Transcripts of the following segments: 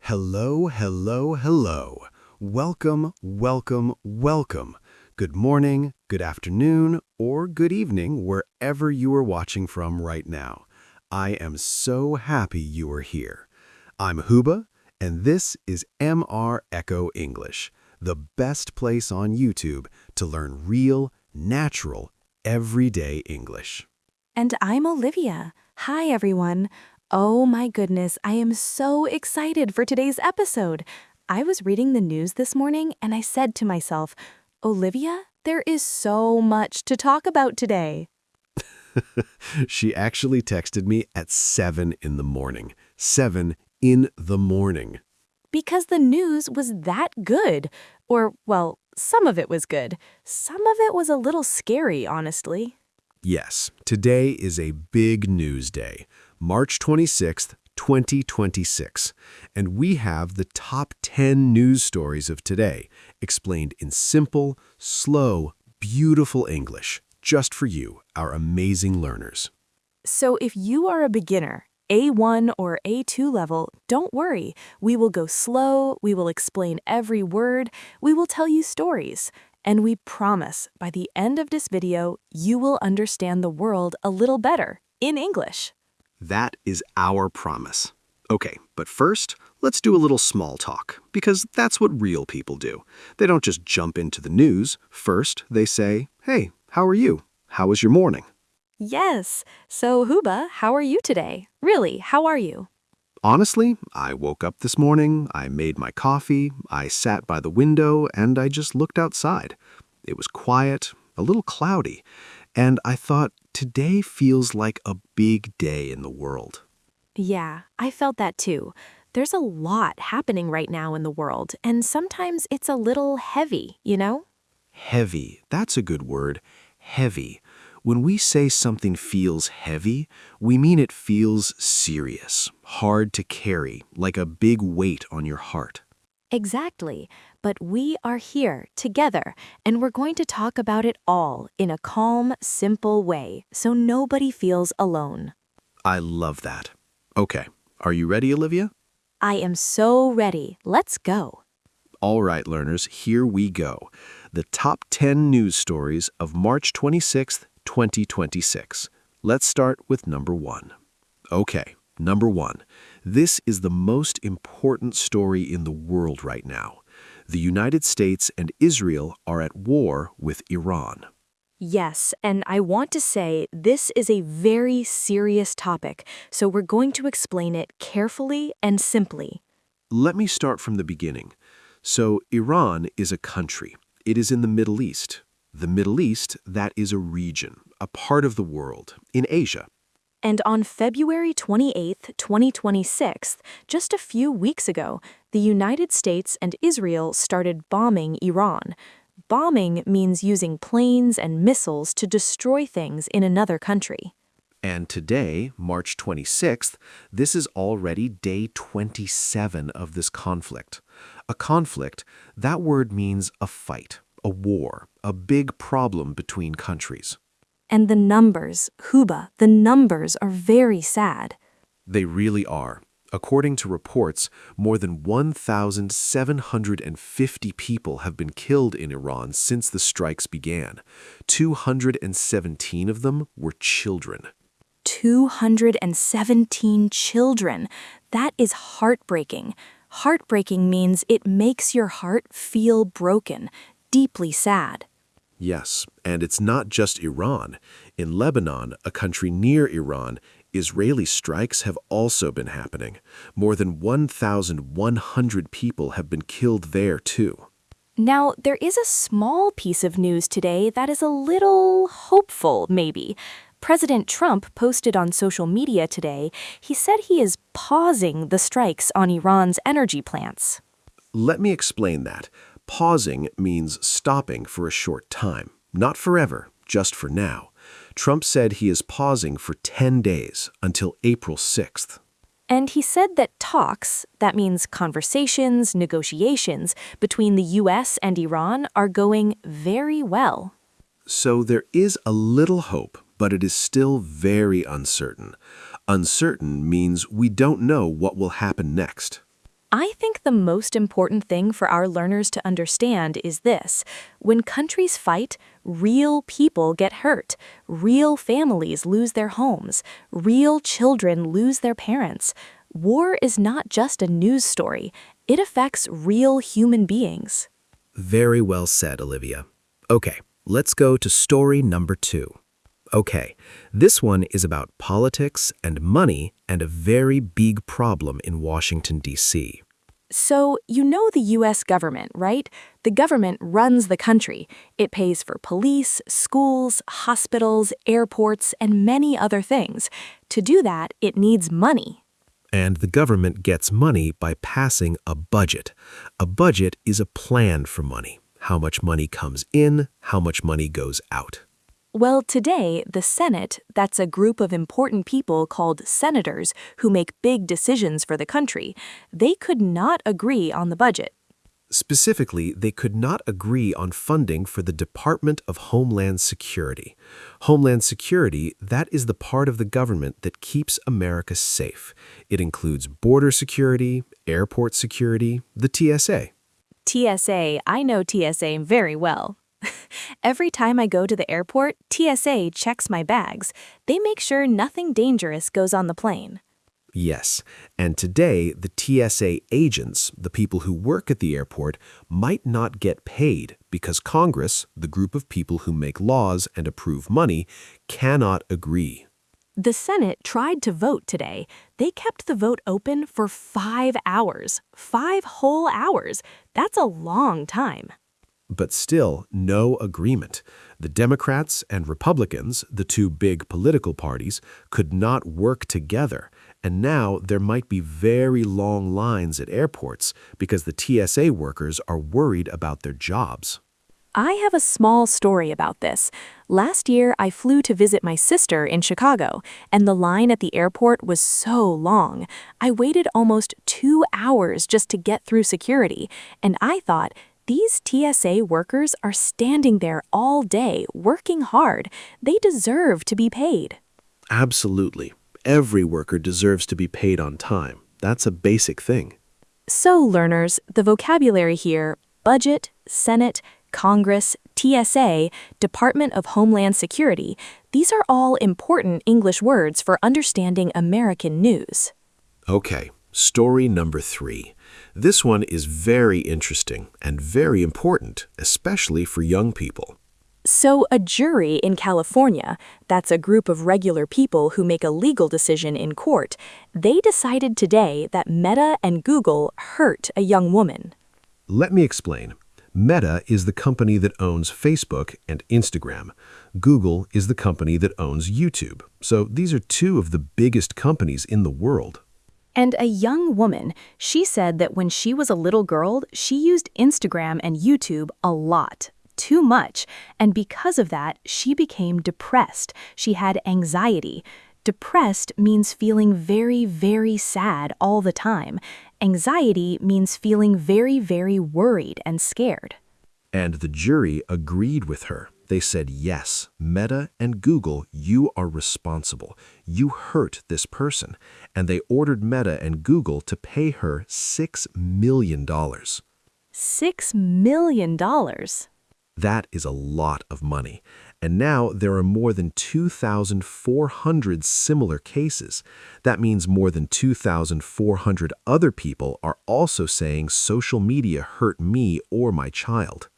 Hello, hello, hello. Welcome, welcome, welcome. Good morning, good afternoon, or good evening wherever you are watching from right now. I am so happy you are here. I'm Huba, and this is MR Echo English, the best place on YouTube to learn real, natural, everyday English. And I'm Olivia. Hi, everyone. Oh my goodness, I am so excited for today's episode. I was reading the news this morning and I said to myself, Olivia, there is so much to talk about today. She actually texted me at 7 in the morning. 7 in the morning. Because the news was that good. Or, well, some of it was good. Some of it was a little scary, honestly. Yes, today is a big news day, March 26th, 2026, and we have the top 10 news stories of today, explained in simple, slow, beautiful English, just for you, our amazing learners. So if you are a beginner, A1 or A2 level, don't worry. We will go slow, we will explain every word, we will tell you stories. And we promise, by the end of this video, you will understand the world a little better, in English. That is our promise. Okay, but first, let's do a little small talk, because that's what real people do. They don't just jump into the news. First, they say, hey, how are you? How was your morning? Yes. So, Huba, how are you today? Really, how are you? Honestly, I woke up this morning, I made my coffee, I sat by the window, and I just looked outside. It was quiet, a little cloudy, and I thought, today feels like a big day in the world. Yeah, I felt that too. There's a lot happening right now in the world, and sometimes it's a little heavy, you know? Heavy, that's a good word. Heavy. When we say something feels heavy, we mean it feels serious, hard to carry, like a big weight on your heart. Exactly. But we are here together, and we're going to talk about it all in a calm, simple way, so nobody feels alone. I love that. Okay, are you ready, Olivia? I am so ready. Let's go. All right, learners, here we go. The top 10 news stories of March 26th, 2026. Let's start with number 1. Okay, number 1. This is the most important story in the world right now. The United States and Israel are at war with Iran. Yes, and I want to say this is a very serious topic, so we're going to explain it carefully and simply. Let me start from the beginning. So, Iran is a country. It is in the Middle East. The Middle East, that is a region, a part of the world, in Asia. And on February 28, 2026, just a few weeks ago, the United States and Israel started bombing Iran. Bombing means using planes and missiles to destroy things in another country. And today, March 26th, this is already day 27 of this conflict. A conflict, that word means a fight, a war, a big problem between countries. And the numbers, Huba, the numbers are very sad. They really are. According to reports, more than 1,750 people have been killed in Iran since the strikes began. 217 of them were children. 217 children. That is heartbreaking. Heartbreaking means it makes your heart feel broken, deeply sad. Yes, and it's not just Iran. In Lebanon, a country near Iran, Israeli strikes have also been happening. More than 1,100 people have been killed there, too. Now, there is a small piece of news today that is a little hopeful, maybe. President Trump posted on social media today, he said he is pausing the strikes on Iran's energy plants. Let me explain that. Pausing means stopping for a short time. Not forever, just for now. Trump said he is pausing for 10 days, until April 6th. And he said that talks, that means conversations, negotiations, between the U.S. and Iran are going very well. So there is a little hope, but it is still very uncertain. Uncertain means we don't know what will happen next. I think the most important thing for our learners to understand is this. When countries fight, real people get hurt. Real families lose their homes. Real children lose their parents. War is not just a news story. It affects real human beings. Very well said, Olivia. Okay, let's go to story number 2. Okay, this one is about politics and money and a very big problem in Washington, D.C. So, you know the US government, right? The government runs the country. It pays for police, schools, hospitals, airports, and many other things. To do that, it needs money. And the government gets money by passing a budget. A budget is a plan for money. How much money comes in, how much money goes out. Well, today, the Senate, that's a group of important people called senators who make big decisions for the country, they could not agree on the budget. Specifically, they could not agree on funding for the Department of Homeland Security. Homeland Security, that is the part of the government that keeps America safe. It includes border security, airport security, the TSA. TSA, I know TSA very well. Every time I go to the airport, TSA checks my bags. They make sure nothing dangerous goes on the plane. Yes, and today the TSA agents, the people who work at the airport, might not get paid because Congress, the group of people who make laws and approve money, cannot agree. The Senate tried to vote today. They kept the vote open for 5 hours. 5 whole hours. That's a long time. But still, no agreement. The Democrats and Republicans, the two big political parties, could not work together. And now there might be very long lines at airports because the TSA workers are worried about their jobs. I have a small story about this. Last year, I flew to visit my sister in Chicago, and the line at the airport was so long. I waited almost 2 hours just to get through security, and I thought, these TSA workers are standing there all day, working hard. They deserve to be paid. Absolutely. Every worker deserves to be paid on time. That's a basic thing. So, learners, the vocabulary here, budget, Senate, Congress, TSA, Department of Homeland Security, these are all important English words for understanding American news. Okay, story number 3. This one is very interesting and very important, especially for young people. So, a jury in California, that's a group of regular people who make a legal decision in court, they decided today that Meta and Google hurt a young woman. Let me explain. Meta is the company that owns Facebook and Instagram. Google is the company that owns YouTube. So these are two of the biggest companies in the world. And a young woman, she said that when she was a little girl, she used Instagram and YouTube a lot. Too much. And because of that, she became depressed. She had anxiety. Depressed means feeling very, very sad all the time. Anxiety means feeling very, very worried and scared. And the jury agreed with her. They said, yes, Meta and Google, you are responsible. You hurt this person. And they ordered Meta and Google to pay her $6 million. $6 million? That is a lot of money. And now there are more than 2,400 similar cases. That means more than 2,400 other people are also saying social media hurt me or my child.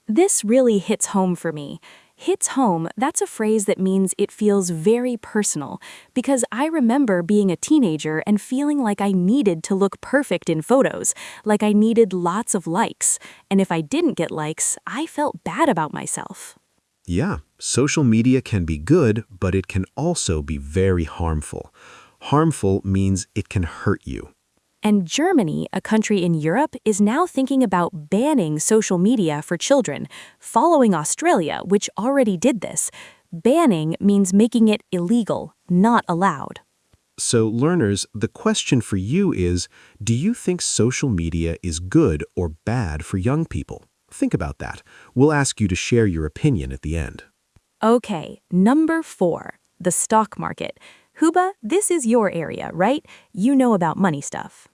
This really hits home for me. Hits home, that's a phrase that means it feels very personal, because I remember being a teenager and feeling like I needed to look perfect in photos, like I needed lots of likes, and if I didn't get likes, I felt bad about myself. Yeah, social media can be good, but it can also be very harmful. Harmful means it can hurt you. And Germany, a country in Europe, is now thinking about banning social media for children, following Australia, which already did this. Banning means making it illegal, not allowed. So, learners, the question for you is, do you think social media is good or bad for young people? Think about that. We'll ask you to share your opinion at the end. Okay, number 4, the stock market. Huba, this is your area, right? You know about money stuff.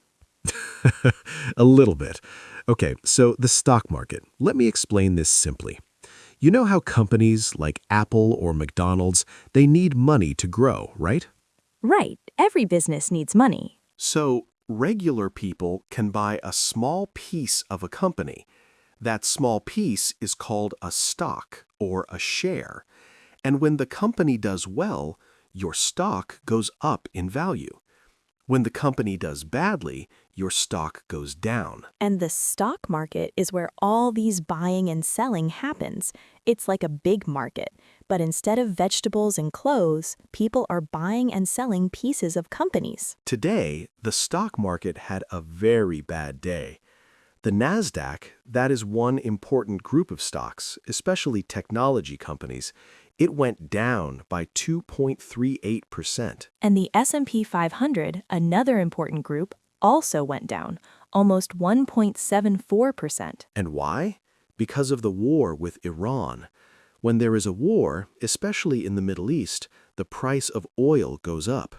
A little bit. Okay, so the stock market. Let me explain this simply. You know how companies like Apple or McDonald's, they need money to grow, right? Right, every business needs money. So regular people can buy a small piece of a company. That small piece is called a stock or a share. And when the company does well, your stock goes up in value. When the company does badly, your stock goes down. And the stock market is where all these buying and selling happens. It's like a big market. But instead of vegetables and clothes, people are buying and selling pieces of companies. Today, the stock market had a very bad day. The Nasdaq, that is one important group of stocks, especially technology companies, it went down by 2.38%. And the S&P 500, another important group, also went down, almost 1.74%. And why? Because of the war with Iran. When there is a war, especially in the Middle East, the price of oil goes up.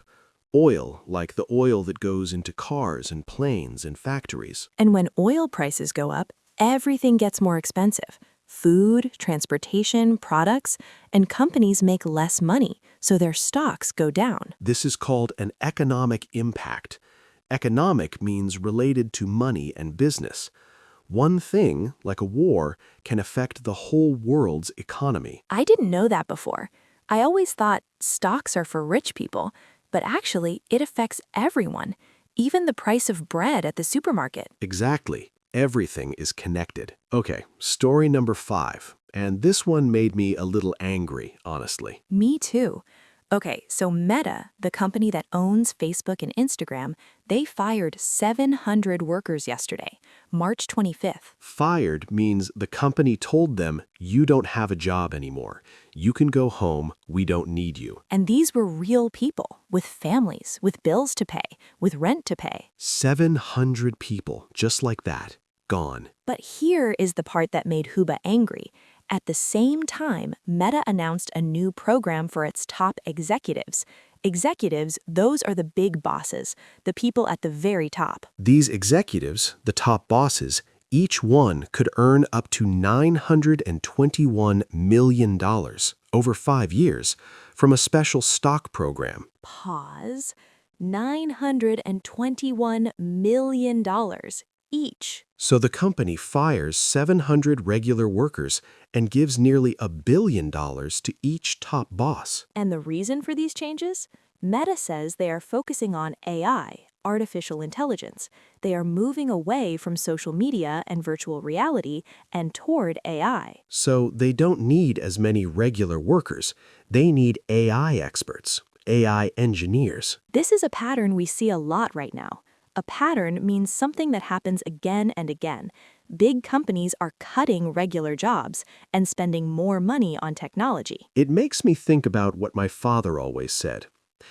Oil, like the oil that goes into cars and planes and factories. And when oil prices go up, everything gets more expensive. Food, transportation, products, and companies make less money, so their stocks go down. This is called an economic impact. Economic means related to money and business. One thing, like a war, can affect the whole world's economy. I didn't know that before. I always thought stocks are for rich people, but actually it affects everyone, even the price of bread at the supermarket. Exactly. Everything is connected. Okay, story number 5. And this one made me a little angry, honestly. Me too. Okay, so Meta, the company that owns Facebook and Instagram, they fired 700 workers yesterday, March 25th. Fired means the company told them, you don't have a job anymore. You can go home. We don't need you. And these were real people, with families, with bills to pay, with rent to pay. 700 people, just like that, gone. But here is the part that made Huba angry. At the same time, Meta announced a new program for its top executives. Executives, those are the big bosses, the people at the very top. These executives, the top bosses, each one could earn up to $921 million over 5 years from a special stock program. Pause. $921 million each. So the company fires 700 regular workers and gives nearly $1 billion to each top boss. And the reason for these changes? Meta says they are focusing on AI, artificial intelligence. They are moving away from social media and virtual reality and toward AI. So they don't need as many regular workers. They need AI experts, AI engineers. This is a pattern we see a lot right now. A pattern means something that happens again and again. Big companies are cutting regular jobs and spending more money on technology. It makes me think about what my father always said.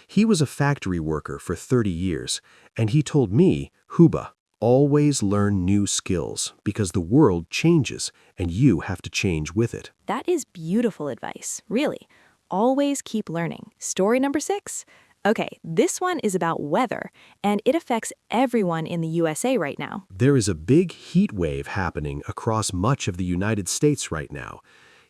He was a factory worker for 30 years, and he told me, Huba, always learn new skills because the world changes and you have to change with it. That is beautiful advice, really. Always keep learning. Story number 6. Okay, this one is about weather, and it affects everyone in the USA right now. There is a big heat wave happening across much of the United States right now.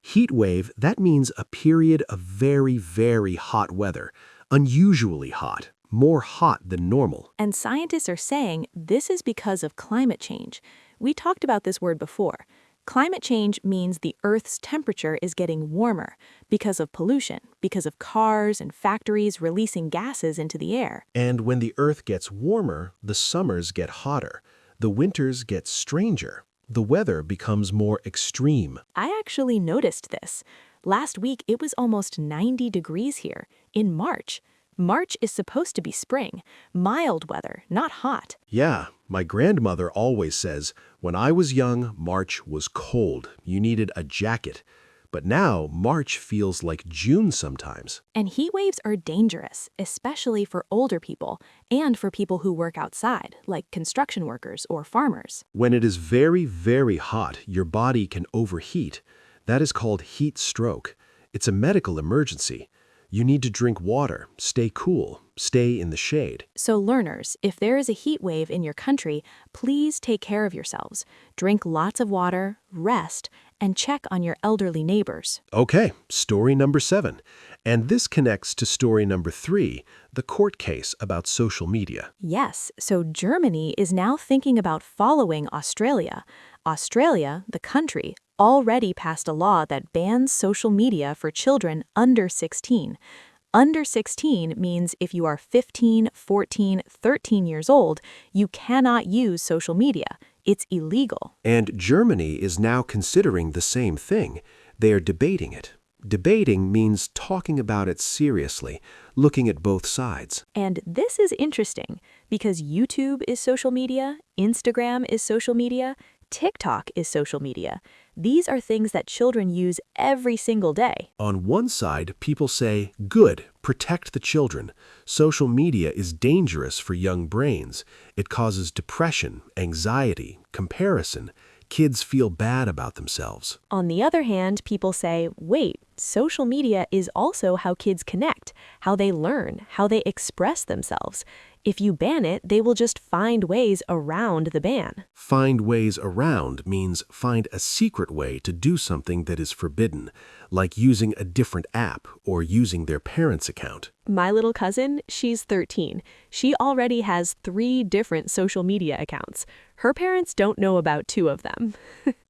Heat wave, that means a period of very, very hot weather, unusually hot, more hot than normal. And scientists are saying this is because of climate change. We talked about this word before. Climate change means the Earth's temperature is getting warmer because of pollution, because of cars and factories releasing gases into the air. And when the Earth gets warmer, the summers get hotter, the winters get stranger, the weather becomes more extreme. I actually noticed this. Last week, it was almost 90 degrees here, in March. March is supposed to be spring, mild weather, not hot. Yeah, my grandmother always says, when I was young, March was cold. You needed a jacket. But now, March feels like June sometimes. And heat waves are dangerous, especially for older people and for people who work outside, like construction workers or farmers. When it is very, very hot, your body can overheat. That is called heat stroke. It's a medical emergency. You need to drink water, stay cool, stay in the shade. So learners, if there is a heat wave in your country, please take care of yourselves. Drink lots of water, rest, and check on your elderly neighbors. Okay, story number 7. And this connects to story number 3, the court case about social media. Yes, so Germany is now thinking about following Australia. Australia, the country, already passed a law that bans social media for children under 16. Under 16 means if you are 15, 14, 13 years old, you cannot use social media. It's illegal. And Germany is now considering the same thing. They are debating it. Debating means talking about it seriously, looking at both sides. And this is interesting because YouTube is social media, Instagram is social media, TikTok is social media. These are things that children use every single day. On one side, people say, good, protect the children. Social media is dangerous for young brains. It causes depression, anxiety, comparison. Kids feel bad about themselves. On the other hand, people say, wait, social media is also how kids connect, how they learn, how they express themselves. If you ban it, they will just find ways around the ban. Find ways around means find a secret way to do something that is forbidden, like using a different app or using their parents' account. My little cousin, she's 13. She already has 3 different social media accounts. Her parents don't know about 2 of them.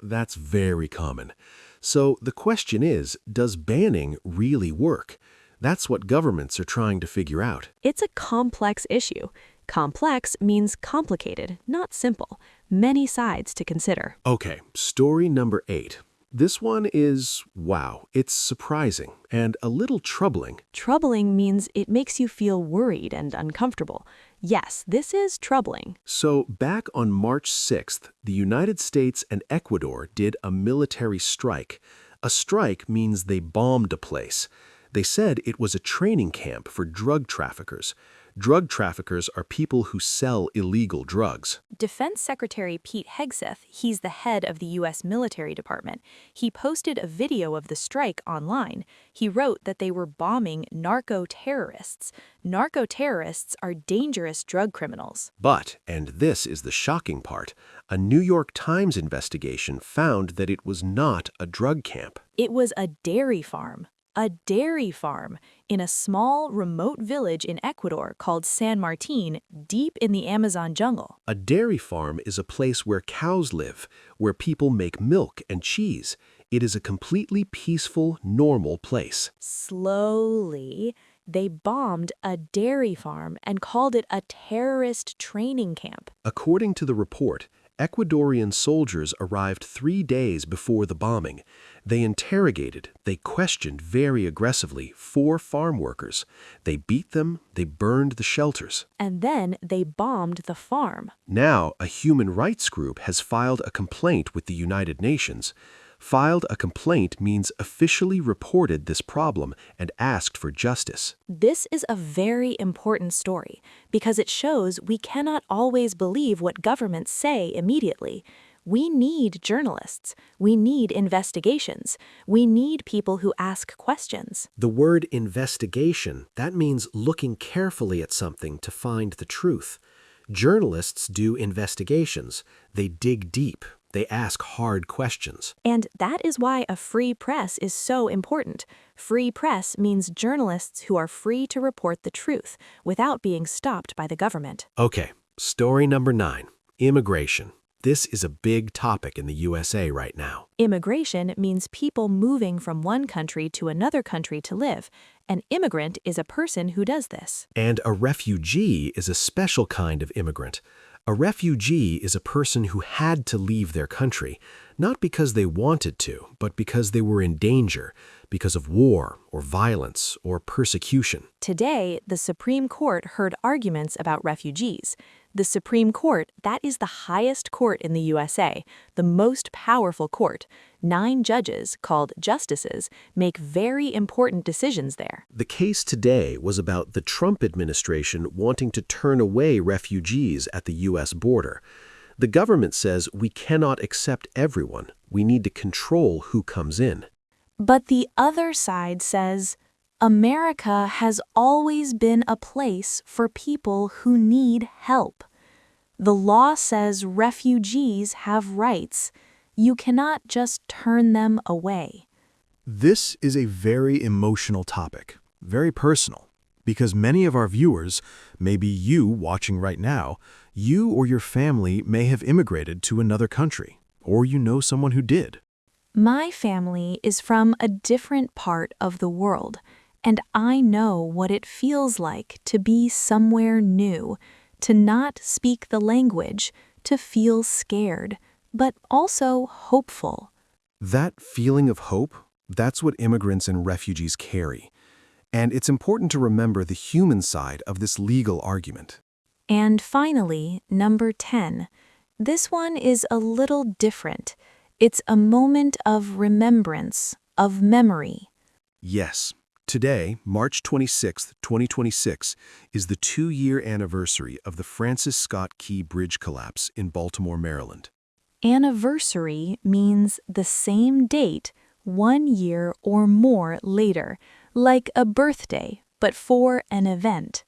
That's very common. So the question is, does banning really work? That's what governments are trying to figure out. It's a complex issue. Complex means complicated, not simple. Many sides to consider. Okay, story number 8. This one is, wow, it's surprising and a little troubling. Troubling means it makes you feel worried and uncomfortable. Yes, this is troubling. So back on March 6th, the United States and Ecuador did a military strike. A strike means they bombed a place. They said it was a training camp for drug traffickers. Drug traffickers are people who sell illegal drugs. Defense Secretary Pete Hegseth, he's the head of the U.S. military department. He posted a video of the strike online. He wrote that they were bombing narco-terrorists. Narco-terrorists are dangerous drug criminals. But, and this is the shocking part, a New York Times investigation found that it was not a drug camp. It was a dairy farm. A dairy farm in a small, remote village in Ecuador called San Martin, deep in the Amazon jungle. A dairy farm is a place where cows live, where people make milk and cheese. It is a completely peaceful, normal place. Slowly, they bombed a dairy farm and called it a terrorist training camp. According to the report, Ecuadorian soldiers arrived 3 days before the bombing. They interrogated, they questioned very aggressively 4 farm workers. They beat them, they burned the shelters. And then they bombed the farm. Now, a human rights group has filed a complaint with the United Nations. Filed a complaint means officially reported this problem and asked for justice. This is a very important story because it shows we cannot always believe what governments say immediately. We need journalists. We need investigations. We need people who ask questions. The word investigation, that means looking carefully at something to find the truth. Journalists do investigations. They dig deep. They ask hard questions. And that is why a free press is so important. Free press means journalists who are free to report the truth without being stopped by the government. Okay, story number 9, immigration. This is a big topic in the USA right now. Immigration means people moving from one country to another country to live. An immigrant is a person who does this. And a refugee is a special kind of immigrant. A refugee is a person who had to leave their country, not because they wanted to, but because they were in danger, because of war or violence or persecution. Today, the Supreme Court heard arguments about refugees. The Supreme Court, that is the highest court in the USA, the most powerful court. 9 judges, called justices, make very important decisions there. The case today was about the Trump administration wanting to turn away refugees at the U.S. border. The government says we cannot accept everyone. We need to control who comes in. But the other side says, America has always been a place for people who need help. The law says refugees have rights. You cannot just turn them away. This is a very emotional topic, very personal, because many of our viewers, maybe you watching right now, you or your family may have immigrated to another country, or you know someone who did. My family is from a different part of the world, and I know what it feels like to be somewhere new, to not speak the language, to feel scared, but also hopeful. That feeling of hope, that's what immigrants and refugees carry. And it's important to remember the human side of this legal argument. And finally, number 10. This one is a little different. It's a moment of remembrance, of memory. Yes, today, March 26, 2026, is the 2-year anniversary of the Francis Scott Key Bridge collapse in Baltimore, Maryland. Anniversary means the same date, 1 year or more later, like a birthday, but for an event.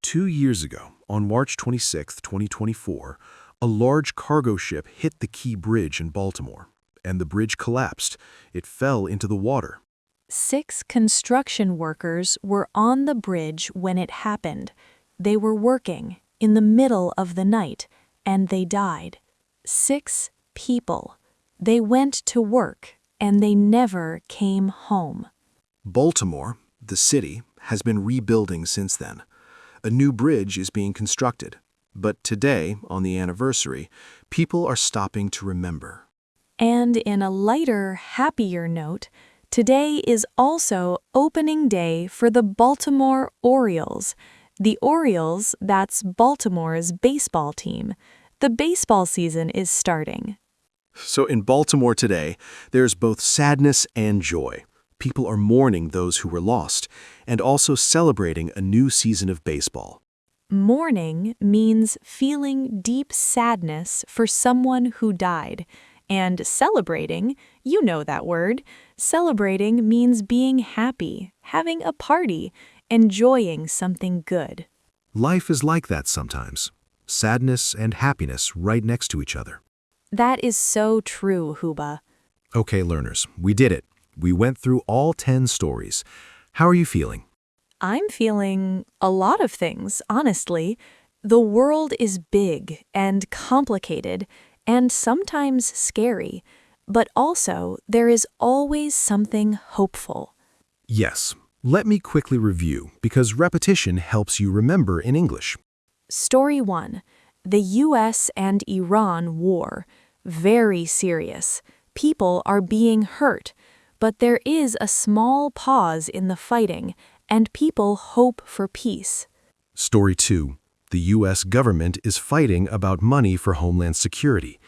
2 years ago, on March 26, 2024, a large cargo ship hit the Key Bridge in Baltimore, and the bridge collapsed. It fell into the water. 6 construction workers were on the bridge when it happened. They were working in the middle of the night, and they died. 6 people. They went to work, and they never came home. Baltimore, the city, has been rebuilding since then. A new bridge is being constructed. But today, on the anniversary, people are stopping to remember. And in a lighter, happier note, today is also opening day for the Baltimore Orioles. The Orioles, that's Baltimore's baseball team. The baseball season is starting. So in Baltimore today, there's both sadness and joy. People are mourning those who were lost, and also celebrating a new season of baseball. Mourning means feeling deep sadness for someone who died. And celebrating, you know that word. Celebrating means being happy, having a party, enjoying something good. Life is like that sometimes. Sadness and happiness right next to each other. That is so true, Huba. Okay, learners, we did it. We went through all 10 stories. How are you feeling? I'm feeling a lot of things, honestly. The world is big and complicated and sometimes scary, but also there is always something hopeful. Yes. Let me quickly review, because repetition helps you remember in English. Story 1. The U.S. and Iran war. Very serious. People are being hurt, but there is a small pause in the fighting, and people hope for peace. Story 2. The U.S. government is fighting about money for Homeland Security.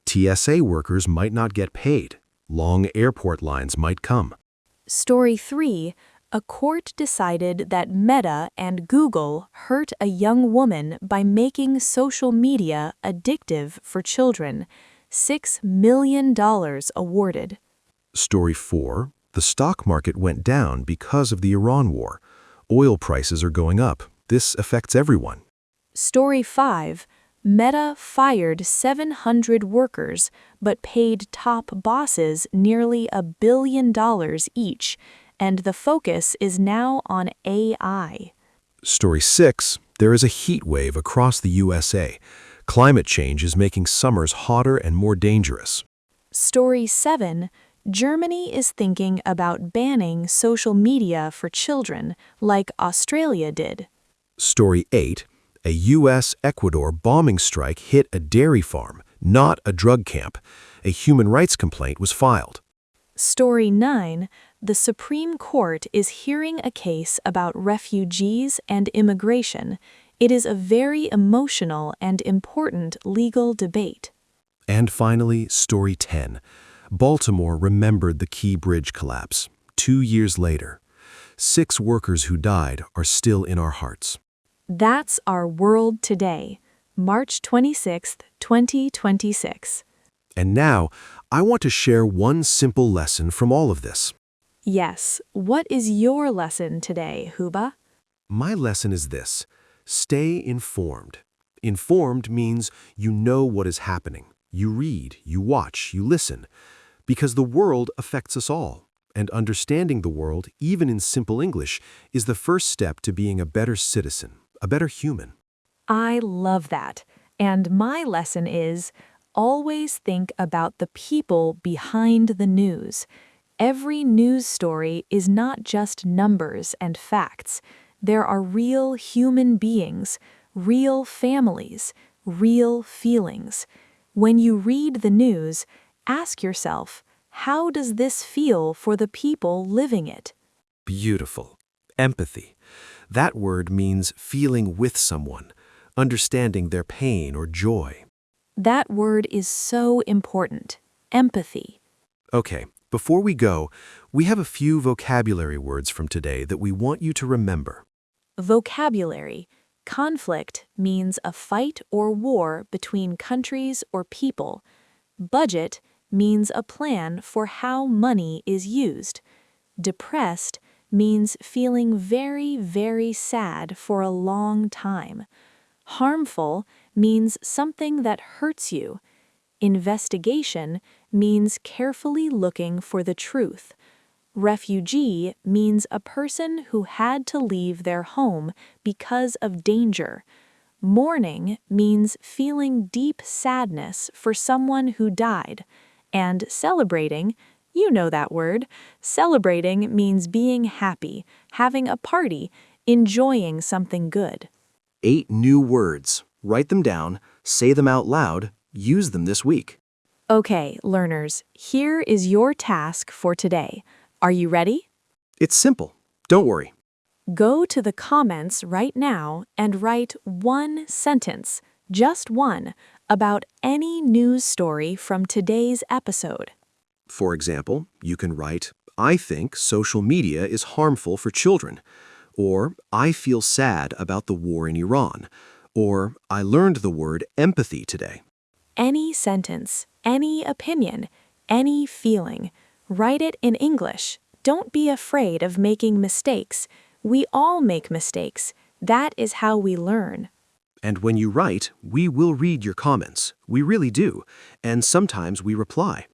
TSA workers might not get paid. Long airport lines might come. Story 3. A court decided that Meta and Google hurt a young woman by making social media addictive for children. $6 million awarded. Story 4. The stock market went down because of the Iran war. Oil prices are going up. This affects everyone. Story 5. Meta fired 700 workers but paid top bosses nearly $1 billion each, and the focus is now on AI. Story 6. There is a heat wave across the USA. Climate change is making summers hotter and more dangerous. Story 7. Germany is thinking about banning social media for children, like Australia did. Story 8. A U.S.-Ecuador bombing strike hit a dairy farm, not a drug camp. A human rights complaint was filed. Story 9. The Supreme Court is hearing a case about refugees and immigration. It is a very emotional and important legal debate. And finally, Story 10. Baltimore remembered the Key Bridge collapse. 2 years later, 6 workers who died are still in our hearts. That's our world today, March 26, 2026. And now, I want to share one simple lesson from all of this. Yes, what is your lesson today, Huba? My lesson is this: stay informed. Informed means you know what is happening. You read, you watch, you listen. Because the world affects us all. And understanding the world, even in simple English, is the first step to being a better citizen, a better human. I love that. And my lesson is always think about the people behind the news. Every news story is not just numbers and facts. There are real human beings, real families, real feelings. When you read the news, ask yourself, how does this feel for the people living it? Beautiful. Empathy. That word means feeling with someone, understanding their pain or joy. That word is so important. Empathy. Okay, before we go, we have a few vocabulary words from today that we want you to remember. Vocabulary. Conflict means a fight or war between countries or people. Budget means a plan for how money is used. Depressed means feeling very, very sad for a long time. Harmful means something that hurts you. Investigation means carefully looking for the truth. Refugee means a person who had to leave their home because of danger. Mourning means feeling deep sadness for someone who died. And celebrating, you know that word. Celebrating means being happy, having a party, enjoying something good. 8 new words. Write them down, say them out loud, use them this week. Okay, learners, here is your task for today. Are you ready? It's simple. Don't worry. Go to the comments right now and write one sentence, just one, about any news story from today's episode. For example, you can write, I think social media is harmful for children. Or, I feel sad about the war in Iran. Or, I learned the word empathy today. Any sentence, any opinion, any feeling. Write it in English. Don't be afraid of making mistakes. We all make mistakes. That is how we learn. And when you write, we will read your comments. We really do. And sometimes we reply.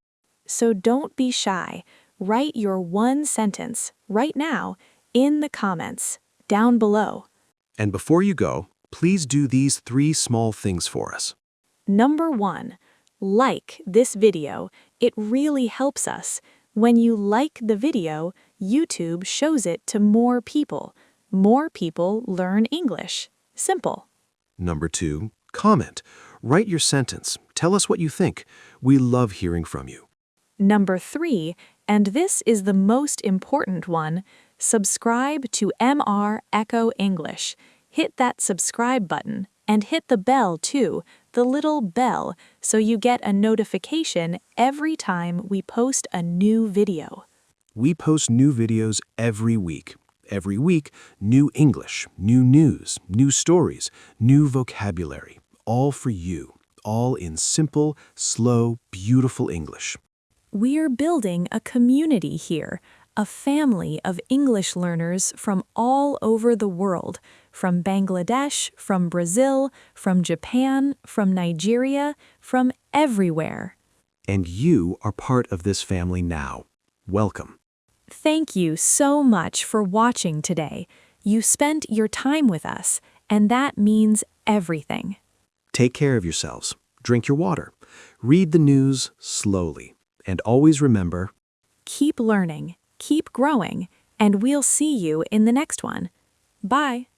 So don't be shy. Write your one sentence right now in the comments down below. And before you go, please do these 3 small things for us. Number 1, like this video. It really helps us. When you like the video, YouTube shows it to more people. More people learn English. Simple. Number 2, comment. Write your sentence. Tell us what you think. We love hearing from you. Number 3, and this is the most important one, subscribe to MR Echo English. Hit that subscribe button and hit the bell too, the little bell, so you get a notification every time we post a new video. We post new videos every week. Every week, new English, new news, new stories, new vocabulary. All for you. All in simple, slow, beautiful English. We're building a community here, a family of English learners from all over the world, from Bangladesh, from Brazil, from Japan, from Nigeria, from everywhere. And you are part of this family now. Welcome. Thank you so much for watching today. You spent your time with us, and that means everything. Take care of yourselves. Drink your water. Read the news slowly. And always remember, Keep learning, keep growing, and we'll see you in the next one. Bye.